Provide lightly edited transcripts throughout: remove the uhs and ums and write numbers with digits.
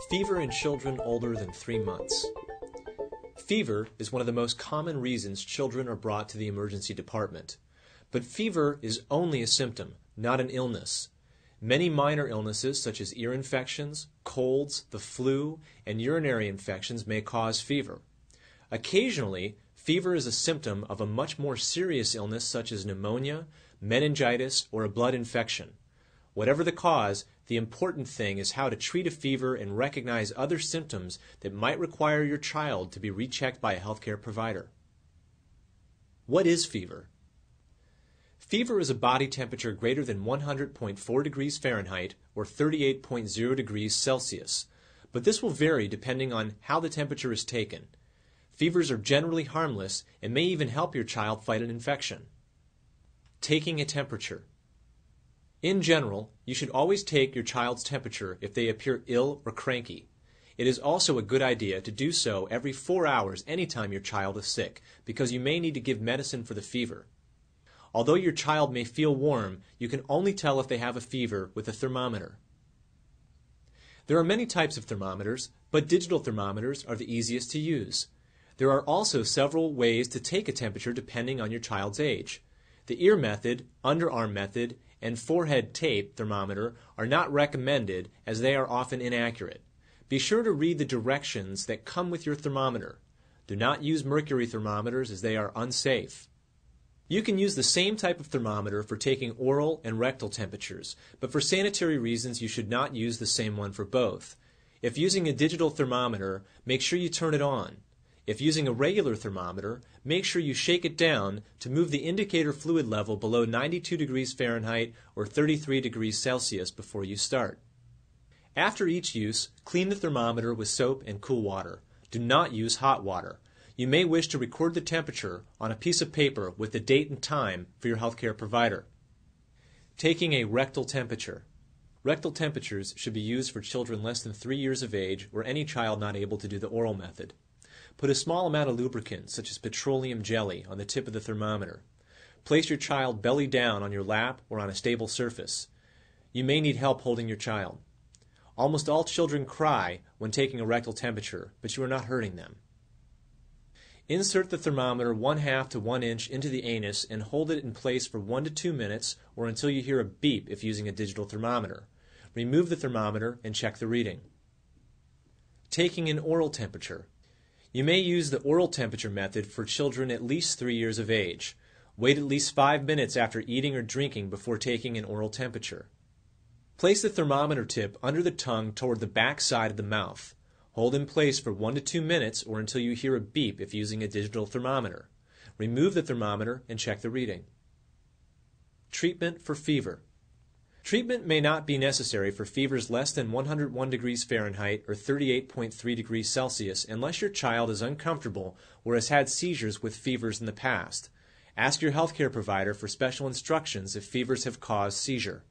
Fever in children older than 3 months. Fever is one of the most common reasons children are brought to the emergency department. But fever is only a symptom, not an illness. Many minor illnesses such as ear infections, colds, the flu, and urinary infections may cause fever. Occasionally, fever is a symptom of a much more serious illness such as pneumonia, meningitis, or a blood infection. Whatever the cause, the important thing is how to treat a fever and recognize other symptoms that might require your child to be rechecked by a healthcare provider. What is fever? Fever is a body temperature greater than 100.4 degrees Fahrenheit or 38.0 degrees Celsius, but this will vary depending on how the temperature is taken. Fevers are generally harmless and may even help your child fight an infection. Taking a temperature. In general, you should always take your child's temperature if they appear ill or cranky. It is also a good idea to do so every 4 hours anytime your child is sick, because you may need to give medicine for the fever. Although your child may feel warm, you can only tell if they have a fever with a thermometer. There are many types of thermometers, but digital thermometers are the easiest to use. There are also several ways to take a temperature depending on your child's age. The ear method, underarm method, and forehead tape thermometer are not recommended as they are often inaccurate. Be sure to read the directions that come with your thermometer. Do not use mercury thermometers as they are unsafe. You can use the same type of thermometer for taking oral and rectal temperatures, but for sanitary reasons you should not use the same one for both. If using a digital thermometer, make sure you turn it on. If using a regular thermometer, make sure you shake it down to move the indicator fluid level below 92 degrees Fahrenheit or 33 degrees Celsius before you start. After each use, clean the thermometer with soap and cool water. Do not use hot water. You may wish to record the temperature on a piece of paper with the date and time for your healthcare provider. Taking a rectal temperature. Rectal temperatures should be used for children less than 3 years of age or any child not able to do the oral method. Put a small amount of lubricant, such as petroleum jelly, on the tip of the thermometer. Place your child belly down on your lap or on a stable surface. You may need help holding your child. Almost all children cry when taking a rectal temperature, but you are not hurting them. Insert the thermometer 1/2 to 1 inch into the anus and hold it in place for 1 to 2 minutes or until you hear a beep if using a digital thermometer. Remove the thermometer and check the reading. Taking an oral temperature. You may use the oral temperature method for children at least 3 years of age. Wait at least 5 minutes after eating or drinking before taking an oral temperature. Place the thermometer tip under the tongue toward the back side of the mouth. Hold in place for 1 to 2 minutes or until you hear a beep if using a digital thermometer. Remove the thermometer and check the reading. Treatment for fever. Treatment may not be necessary for fevers less than 101 degrees Fahrenheit or 38.3 degrees Celsius unless your child is uncomfortable or has had seizures with fevers in the past. Ask your healthcare provider for special instructions if fevers have caused seizure.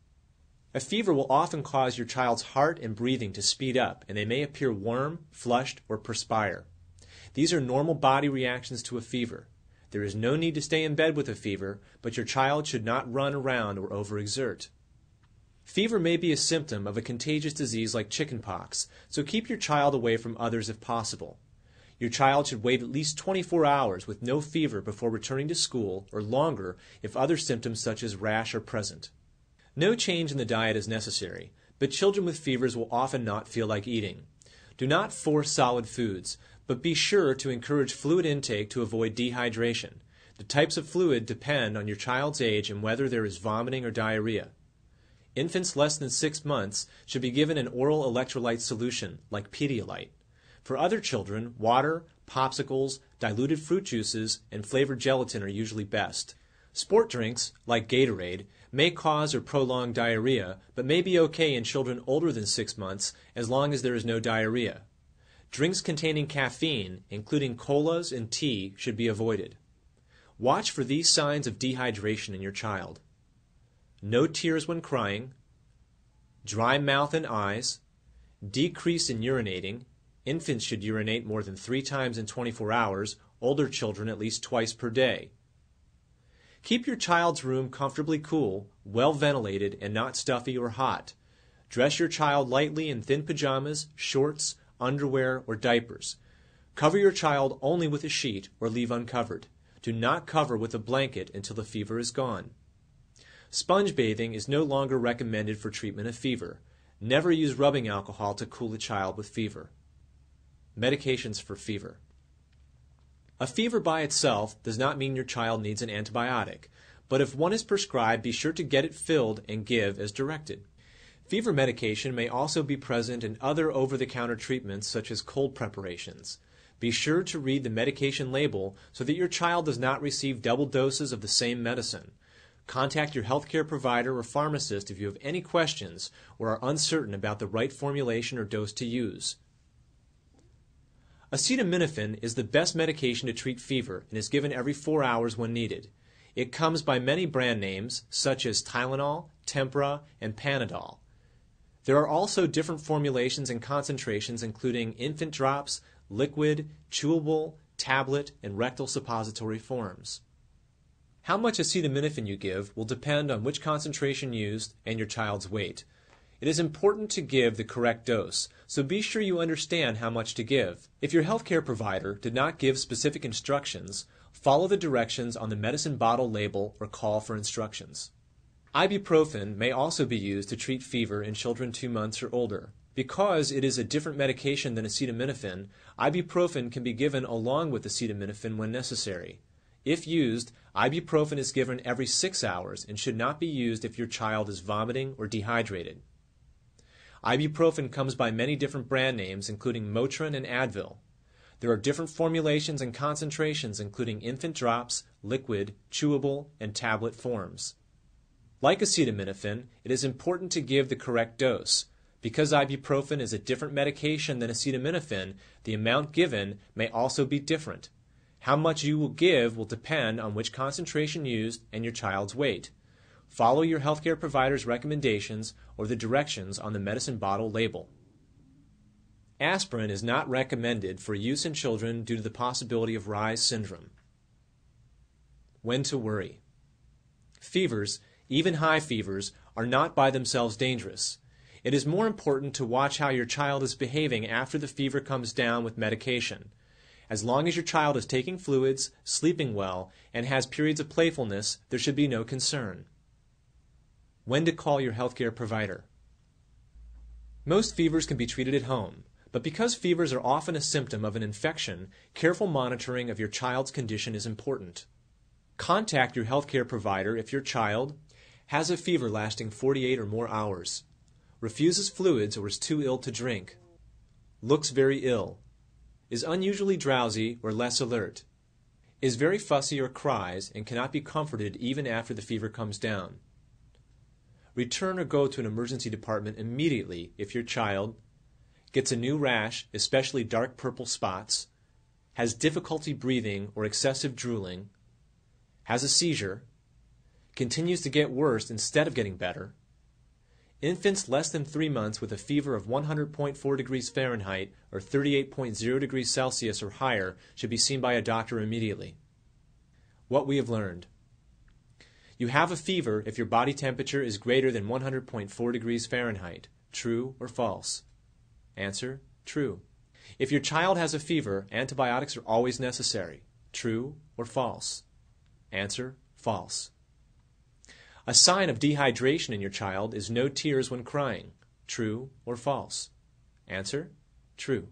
A fever will often cause your child's heart and breathing to speed up, and they may appear warm, flushed, or perspire. These are normal body reactions to a fever. There is no need to stay in bed with a fever, but your child should not run around or overexert. Fever may be a symptom of a contagious disease like chickenpox, so keep your child away from others if possible. Your child should wait at least 24 hours with no fever before returning to school, or longer if other symptoms such as rash are present. No change in the diet is necessary, but children with fevers will often not feel like eating. Do not force solid foods, but be sure to encourage fluid intake to avoid dehydration. The types of fluid depend on your child's age and whether there is vomiting or diarrhea. Infants less than 6 months should be given an oral electrolyte solution, like Pedialyte. For other children, water, popsicles, diluted fruit juices, and flavored gelatin are usually best. Sport drinks, like Gatorade, may cause or prolong diarrhea, but may be okay in children older than 6 months as long as there is no diarrhea. Drinks containing caffeine, including colas and tea, should be avoided. Watch for these signs of dehydration in your child. No tears when crying, dry mouth and eyes, decrease in urinating. Infants should urinate more than 3 times in 24 hours, older children at least twice per day. Keep your child's room comfortably cool, well ventilated, and not stuffy or hot. Dress your child lightly in thin pajamas, shorts, underwear, or diapers. Cover your child only with a sheet or leave uncovered. Do not cover with a blanket until the fever is gone. Sponge bathing is no longer recommended for treatment of fever. Never use rubbing alcohol to cool a child with fever. Medications for fever. A fever by itself does not mean your child needs an antibiotic, but if one is prescribed, be sure to get it filled and give as directed. Fever medication may also be present in other over-the-counter treatments such as cold preparations. Be sure to read the medication label so that your child does not receive double doses of the same medicine. Contact your healthcare provider or pharmacist if you have any questions or are uncertain about the right formulation or dose to use. Acetaminophen is the best medication to treat fever and is given every 4 hours when needed. It comes by many brand names such as Tylenol, Tempra, and Panadol. There are also different formulations and concentrations including infant drops, liquid, chewable, tablet, and rectal suppository forms. How much acetaminophen you give will depend on which concentration used and your child's weight. It is important to give the correct dose, so be sure you understand how much to give. If your healthcare provider did not give specific instructions, follow the directions on the medicine bottle label or call for instructions. Ibuprofen may also be used to treat fever in children 2 months or older. Because it is a different medication than acetaminophen, ibuprofen can be given along with acetaminophen when necessary. If used, ibuprofen is given every 6 hours and should not be used if your child is vomiting or dehydrated. Ibuprofen comes by many different brand names including Motrin and Advil. There are different formulations and concentrations including infant drops, liquid, chewable, and tablet forms. Like acetaminophen, it is important to give the correct dose. Because ibuprofen is a different medication than acetaminophen, the amount given may also be different. How much you will give will depend on which concentration used and your child's weight. Follow your healthcare provider's recommendations or the directions on the medicine bottle label. Aspirin is not recommended for use in children due to the possibility of Reye's syndrome. When to worry. Fevers, even high fevers, are not by themselves dangerous. It is more important to watch how your child is behaving after the fever comes down with medication. As long as your child is taking fluids, sleeping well, and has periods of playfulness, there should be no concern. When to call your healthcare provider. Most fevers can be treated at home, but because fevers are often a symptom of an infection, careful monitoring of your child's condition is important. Contact your healthcare provider if your child has a fever lasting 48 or more hours, refuses fluids or is too ill to drink, looks very ill, is unusually drowsy or less alert, is very fussy or cries and cannot be comforted even after the fever comes down. Return or go to an emergency department immediately if your child gets a new rash, especially dark purple spots, has difficulty breathing or excessive drooling, has a seizure, continues to get worse instead of getting better. Infants less than 3 months with a fever of 100.4 degrees Fahrenheit or 38.0 degrees Celsius or higher should be seen by a doctor immediately. What we have learned. You have a fever if your body temperature is greater than 100.4 degrees Fahrenheit. True or false? Answer, true. If your child has a fever, antibiotics are always necessary. True or false? Answer, false. A sign of dehydration in your child is no tears when crying. True or false? Answer, true.